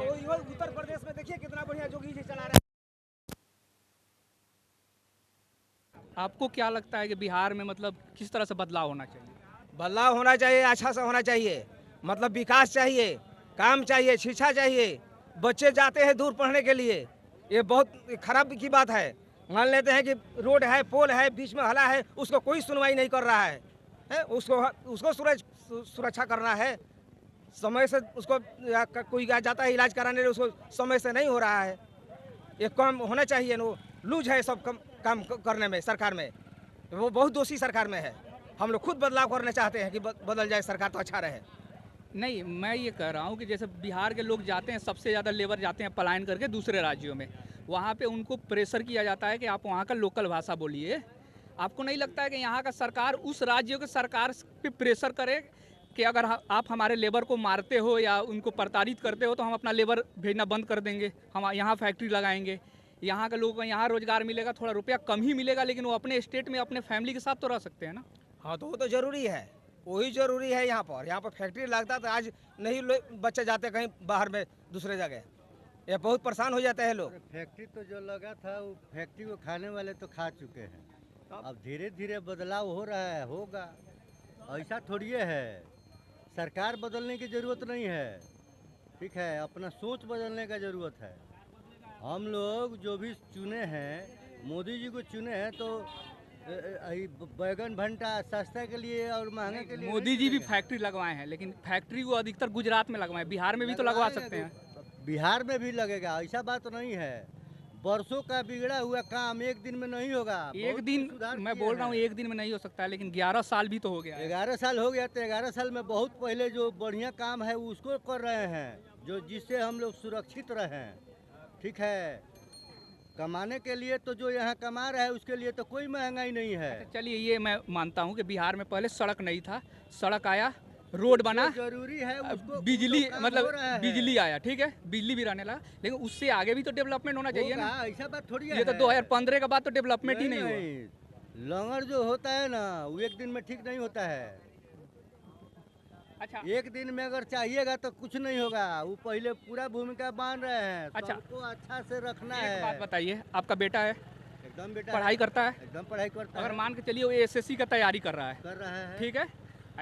उत्तर प्रदेश में देखिए कितना बढ़िया जोगी जी चला रहे हैं। आपको क्या लगता है कि बिहार में मतलब किस तरह से बदलाव होना चाहिए? बदलाव होना चाहिए, अच्छा से होना चाहिए, मतलब विकास चाहिए, काम चाहिए, शिक्षा चाहिए। बच्चे जाते हैं दूर पढ़ने के लिए, ये बहुत खराब की बात है। मान लेते हैं कि रोड है, पोल है, बीच में हला है, उसको कोई सुनवाई नहीं कर रहा है उसको उसको सुरक्षा करना है। समय से उसको कोई जाता है इलाज कराने, उसको समय से नहीं हो रहा है। ये काम होना चाहिए। नो लूज है सब काम करने में सरकार में, वो बहुत दोषी सरकार में है। हम लोग खुद बदलाव करना चाहते हैं कि बदल जाए सरकार तो अच्छा रहे। नहीं, मैं ये कह रहा हूँ कि जैसे बिहार के लोग जाते हैं, सबसे ज़्यादा लेबर जाते हैं पलायन करके दूसरे राज्यों में। वहाँ पे उनको प्रेशर किया जाता है कि आप वहाँ का लोकल भाषा बोलिए। आपको नहीं लगता है कि यहाँ का सरकार उस राज्यों के सरकार पे प्रेशर करे कि अगर आप हमारे लेबर को मारते हो या उनको प्रताड़ित करते हो तो हम अपना लेबर भेजना बंद कर देंगे, हम यहाँ फैक्ट्री लगाएंगे, यहाँ के लोगों को यहाँ रोजगार मिलेगा, थोड़ा रुपया कम ही मिलेगा, लेकिन वो अपने स्टेट में अपने फैमिली के साथ तो रह सकते हैं ना। हाँ तो वो तो जरूरी है, वही जरूरी है। यहाँ पर फैक्ट्री लगता तो आज नहीं बच्चे जाते कहीं बाहर में दूसरे जगह, ये बहुत परेशान हो जाते हैं लोग। फैक्ट्री तो जो लगा था वो फैक्ट्री को खाने वाले तो खा चुके हैं। अब धीरे धीरे बदलाव हो रहा है, होगा। ऐसा थोड़ी है, सरकार बदलने की ज़रूरत नहीं है, ठीक है, अपना सोच बदलने का ज़रूरत है। हम लोग जो भी चुने हैं, मोदी जी को चुने हैं तो बैगन भंटा सस्ता के लिए और महंगा के लिए मोदी जी भी फैक्ट्री लगवाए हैं, लेकिन फैक्ट्री वो अधिकतर गुजरात में लगवाए, बिहार में भी तो लगवा सकते हैं। बिहार में भी लगेगा, ऐसा बात नहीं है। बरसों का बिगड़ा हुआ काम एक दिन में नहीं होगा। एक दिन, मैं बोल रहा हूँ एक दिन में नहीं हो सकता है, लेकिन 11 साल भी तो हो गया है। 11 साल हो गया तो 11 साल में बहुत पहले जो बढ़िया काम है उसको कर रहे हैं, जो जिससे हम लोग सुरक्षित रहें, ठीक है। कमाने के लिए तो जो यहाँ कमा रहा है उसके लिए तो कोई महंगाई नहीं है। अच्छा, चलिए ये मैं मानता हूँ कि बिहार में पहले सड़क नहीं था, सड़क आया, रोड बना, जरूरी है उसको, बिजली मतलब बिजली बिजली आया, ठीक है, बिजली भी रहने लगा, लेकिन उससे आगे भी तो डेवलपमेंट होना चाहिए ना। ऐसा बात थोड़ी है। ये तो 2015 के बाद तो डेवलपमेंट ही नहीं हुआ। लंगर जो होता है ना वो एक दिन में ठीक नहीं होता है। अच्छा, एक दिन में अगर चाहिएगा तो कुछ नहीं होगा, वो पहले पूरा भूमिका बांध रहे हैं। अच्छा, सबको अच्छा से रखना है। एक बात बताइए, आपका बेटा है, एकदम बेटा पढ़ाई करता है, एकदम पढ़ाई करता है। अगर मान के चलिए वो एसएससी का तैयारी कर रहा है, ठीक है,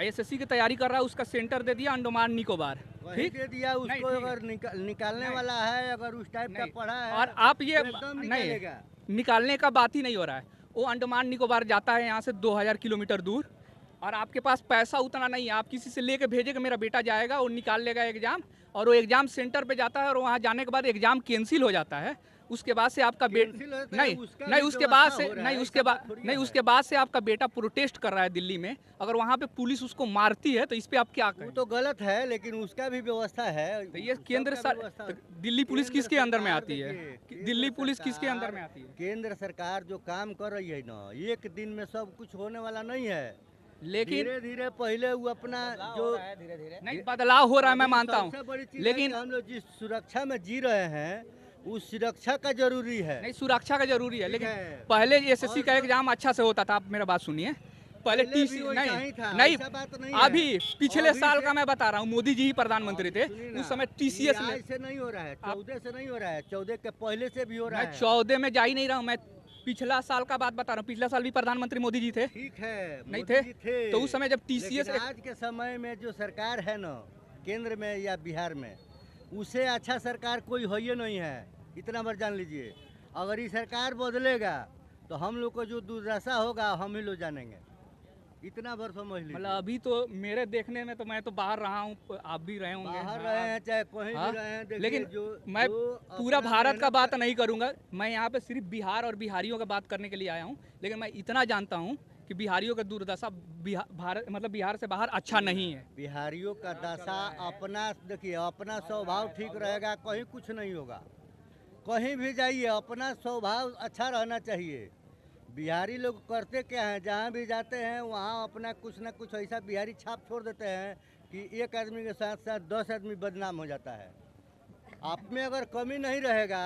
एसएससी की तैयारी कर रहा है, उसका सेंटर दे दिया अंडमान निकोबार, ठीक दे दिया उसको। अगर निकालने वाला है, अगर उस टाइप का पढ़ा है और आप ये नहीं, निकालने का बात ही नहीं हो रहा है। वो अंडमान निकोबार जाता है यहाँ से 2000 किलोमीटर दूर, और आपके पास पैसा उतना नहीं है, आप किसी से लेके भेजेगा, मेरा बेटा जाएगा और निकाल लेगा एग्जाम, और वो एग्जाम सेंटर पे जाता है और वहाँ जाने के बाद एग्जाम कैंसिल हो जाता है। उसके बाद से आपका उसके बाद से आपका बेटा प्रोटेस्ट कर रहा है दिल्ली में। अगर वहाँ पे पुलिस उसको मारती है तो इस पे आप क्या कहें? वो तो गलत है, लेकिन उसका भी व्यवस्था है। तो ये केंद्र दिल्ली पुलिस किसके अंदर में आती है? दिल्ली पुलिस किसके अंदर में आती है? केंद्र सरकार जो काम कर रही है ना, एक दिन में सब कुछ होने वाला नहीं है, लेकिन धीरे धीरे पहले वो अपना जो धीरे धीरे नहीं बदलाव हो रहा है, मैं मानता हूँ, लेकिन हम लोग जिस सुरक्षा में जी रहे हैं उस सुरक्षा का जरूरी है। नहीं, सुरक्षा का जरूरी है, लेकिन पहले एसएससी का एग्जाम अच्छा से होता था। आप मेरा बात सुनिए, पहले टीसी नहीं, अभी पिछले साल का मैं बता रहा हूँ, मोदी जी ही प्रधानमंत्री थे उस समय, टीसीएस से नहीं हो रहा है, 14 से नहीं हो रहा है, 14 के पहले से भी हो रहा है। मैं 14 में जा ही नहीं रहा हूँ, मैं पिछला साल का बात बता रहा हूँ। पिछला साल भी प्रधानमंत्री मोदी जी थे, ठीक है, नहीं थे तो उस समय जब टीसीएस, आज के समय में जो सरकार है ना केंद्र में या बिहार में, उससे अच्छा सरकार कोई हो ही नहीं है, इतना बार जान लीजिए। अगर ये सरकार बदलेगा तो हम लोग को जो दुर्दशा होगा हम ही लोग जानेंगे, इतना बार समझ लीजिए। मतलब अभी तो मेरे देखने में तो मैं तो बाहर रहा हूँ, आप भी रहे होंगे, बाहर रहे हैं चाहे कहीं भी रहे हैं, लेकिन मैं पूरा भारत का बात नहीं करूँगा, मैं यहाँ पे सिर्फ बिहार और बिहारियों का बात करने के लिए आया हूँ। लेकिन मैं इतना जानता हूँ कि बिहारियों का दुर्दशा बिहार से बाहर अच्छा नहीं है। बिहारियों का दशा अपना, देखिए अपना स्वभाव ठीक रहेगा कहीं कुछ नहीं होगा। कहीं भी जाइए अपना स्वभाव अच्छा रहना चाहिए। बिहारी लोग करते क्या हैं, जहाँ भी जाते हैं वहाँ अपना कुछ ना कुछ ऐसा बिहारी छाप छोड़ देते हैं कि एक आदमी के साथ साथ 10 आदमी बदनाम हो जाता है। आप में अगर कमी नहीं रहेगा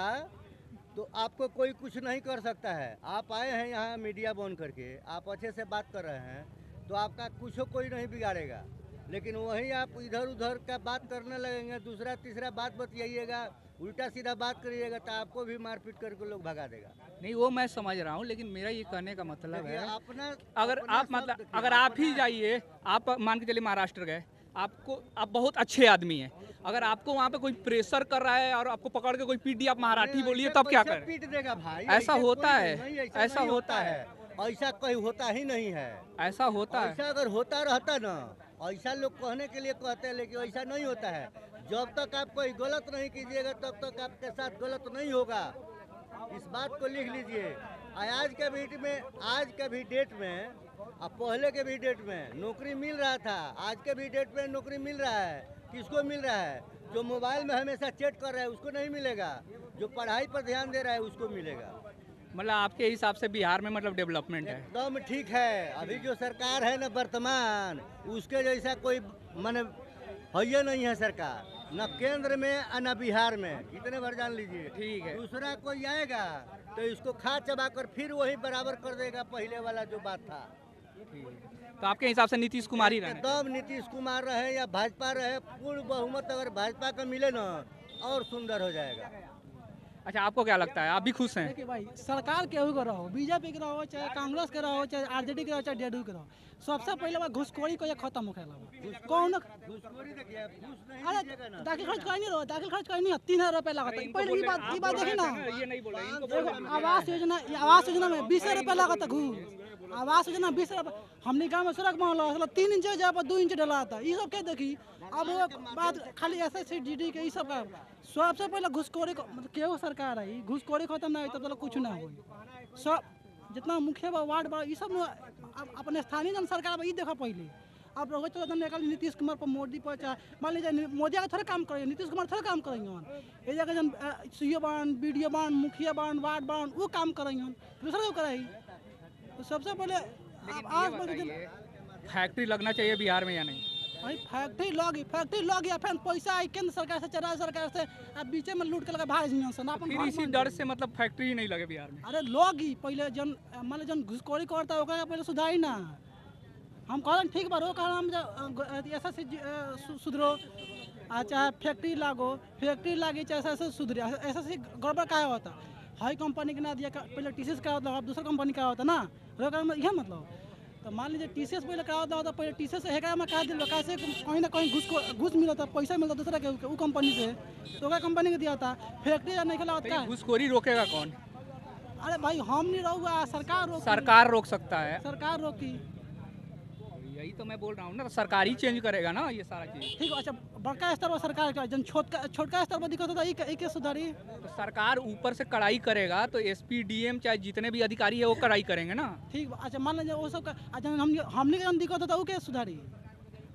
तो आपको कोई कुछ नहीं कर सकता है। आप आए हैं यहाँ मीडिया बन करके, आप अच्छे से बात कर रहे हैं तो आपका कुछ कोई नहीं बिगाड़ेगा। लेकिन वहीं आप इधर उधर का बात करने लगेंगे, दूसरा तीसरा बात बतियाइएगा, उल्टा सीधा बात करिएगा तो आपको भी मारपीट करके लोग भगा देगा। नहीं वो मैं समझ रहा हूँ, लेकिन मेरा ये कहने का मतलब देखिए, है अपना अगर अपना आप सब मतलब देखिए, अगर आप ही जाइए, आप मान के चलिए महाराष्ट्र गए, आपको आप बहुत अच्छे आदमी हैं, अगर आपको वहाँ पे कोई प्रेशर कर रहा है और आपको पकड़ के कोई पीट दिया, आप मराठी बोलिए तब क्या करें? पीट देगा भाई, ऐसा ऐसे होता कोई है, नहीं, ऐसा नहीं होता है, ऐसा कोई होता ही नहीं है। ऐसा होता है। ऐसा अगर होता रहता ना, ऐसा लोग कहने के लिए कहते हैं, लेकिन ऐसा नहीं होता है। जब तक आप कोई गलत नहीं कीजिएगा तब तक आपके साथ गलत नहीं होगा, इस बात को लिख लीजिए। आज के भी डेट में अब पहले के भी डेट में नौकरी मिल रहा था, आज के भी डेट में नौकरी मिल रहा है। किसको मिल रहा है? जो मोबाइल में हमेशा चैट कर रहा है उसको नहीं मिलेगा, जो पढ़ाई पर ध्यान दे रहा है उसको मिलेगा। मतलब आपके हिसाब से बिहार में मतलब डेवलपमेंट है? एकदम ठीक है। अभी जो सरकार है ना वर्तमान, उसके जैसा कोई माने है नहीं है सरकार, न केंद्र में और न बिहार में, इतने बार जान लीजिए। ठीक है। दूसरा कोई आएगा तो इसको खा चबा कर फिर वही बराबर कर देगा पहले वाला जो बात था। तो आपके हिसाब से नीतीश कुमार ही रहना एकदम नीतीश कुमार रहे या भाजपा रहे, पूर्ण बहुमत अगर भाजपा का मिले ना और सुंदर हो जाएगा। अच्छा, आपको क्या लगता है, आप भी खुश हैं? देखिए भाई, सरकार केहू के रहो, बीजेपी के रहो, चाहे कांग्रेस के रहो, चाहे आरजेडी के रहो, चाहे जेडीयू के रहो, सबसे पहले बात घुसखोरी को ये खत्म होखेला। कौन घूसखोरी देखिए, घूस नहीं अरे दीजिएगा ना। दाखिल खर्च कहीं नहीं रहो, दाखिल खर्च कहीं नहीं है, 3,000 रुपये लागत है। पहले ये बात देखी ना, ये नहीं बोले, इनको एगो आवास योजना में 20 रुपये लागत है घूस। आवास योजना 20 रुपये, हमने गाँव में सड़क बनल 3 इंच जगह पर 2 इंच डला था, ये सब क्या देखी। अब वो बात खाली SSCGD के ये सब का सबसे पहले घुसखोरी को मतलब केहू सरकार आई, घुसखोरी खत्म ना हुई तब तक कुछ ना हुई। सब जितना मुखिया बा वार्ड बा ये सब न अपने स्थानीय जन सरकार बा ये देखा पहले। अब रहो तो नीतीश कुमार पर, मोदी पर, चाहे मान लीजिए मोदी आगे थोड़ा काम करेंगे, नीतीश कुमार थोड़ा काम करेंगे। ये जगह जन सीओ बान, BDO बान, मुखिया बान, वार्ड बान वो काम करेंगे, दूसरा क्यों कराई? तो सबसे पहले फैक्ट्री लगना चाहिए बिहार में या नहीं? भाई फैक्ट्री लगी या फिर पैसा आई केंद्र सरकार से, राज्य सरकार से, अब बीचे में लूट के लगा भाग फिर इसी डर से मतलब फैक्ट्री ही नहीं लगे बिहार में? अरे लगी पहले जन मान जन घुसखोरी करता है ओकरा पहले सुधारी ना। हम कहलन ठीक बा, हम ऐसा सुधरो, चाहे फैक्ट्री लागी चाहे ऐसा सुधरे, ऐसा से गड़बड़ क्या होता। हाई कंपनी के ना दिया पहले TCS का होता, अब दूसरा कंपनी का होता ना, यह मतलब। तो मान लीजिए TCS पहले क्या होता, पहले TCS से हेकरा में कहा दिल कैसे कहीं ना कहीं घूस मिलता, पैसा मिलता दूसरा के वो कंपनी से, तो क्या कंपनी के दिया था। फैक्ट्री नहीं खिला होता। घुसखोरी रोकेगा कौन? अरे भाई हम नहीं रहूँगा, सरकार रोक सकता है। सरकार रोकी। यही तो मैं बोल रहा हूँ ना, सरकार ही चेंज करेगा ना ये सारा चीज। ठीक है। अच्छा, बड़का स्तर पर सरकार का जन छोटका स्तर पर दिक्कत होता है, ये सुधारी। तो सरकार ऊपर से कड़ाई करेगा तो SP DM चाहे जितने भी अधिकारी है वो कड़ाई करेंगे ना। ठीक। अच्छा मान लीजिए वो सब का हमने का दिक्कत होता है वो क्या सुधारी?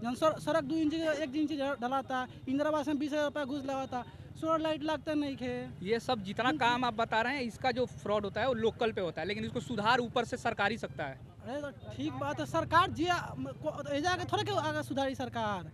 जन सड़क 2 इंच 1 इंच डलाता, इंदिरा आवास में 20,000 रुपया घूस लगाता, सोलर लाइट लगता नहीं खे। ये सब जितना काम आप बता रहे हैं इसका जो फ्रॉड होता है वो लोकल पे होता है, लेकिन इसको सुधार ऊपर से सरकार ही सकता है। अरे तो ठीक बात है, सरकार जी जाके थोड़े के आगे सुधारी सरकार।